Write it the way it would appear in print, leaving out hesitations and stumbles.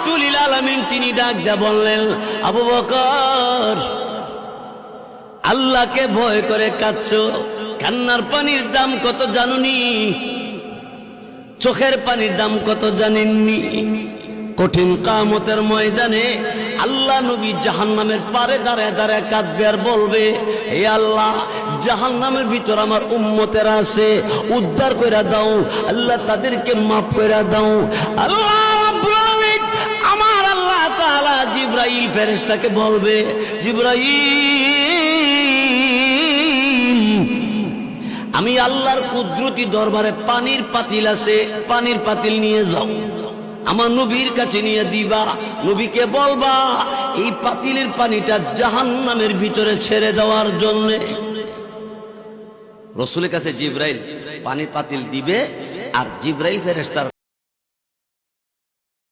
রহমাতুল লিল আলামিন তিনি ডাক দিয়া বললেন, আবু বকর, আল্লাহকে ভয় করে কাঁদছো, কান্নার পানির দাম কত জানুনি? চোখের পানির দাম কত জানেননি? কঠিন কিয়ামতের ময়দানে আল্লাহ নবী জাহান্নামের পারে দাঁড়ায় দাঁড়ায় কাঁদবে আর বলবে, হে আল্লাহ, জাহান্নামের ভিতর আমার উম্মতেরা আছে, উদ্ধার কইরা দাও আল্লাহ, তাদেরকে মাফ কইরা দাও। আল্লাহ রাব্বুল আলামিন, আমার আল্লাহ তাআলা জিবরাইল ফেরেশতাকে বলবে, জিবরাইল, আমি আল্লাহর কুদরতি দরবারে পানির পাতিল আছে, পানির পাতিল নিয়ে যাও, আমার নবীর কাছে নিয়ে দিবা, নবীকে বলবা এই পাতিলের পানিটা জাহান্নামের ভিতরে ছেড়ে দেওয়ার জন্য। রাসূলের কাছে জিবরাইল পানির পাতিল দিবে, আর জিবরাইল ফেরেশতার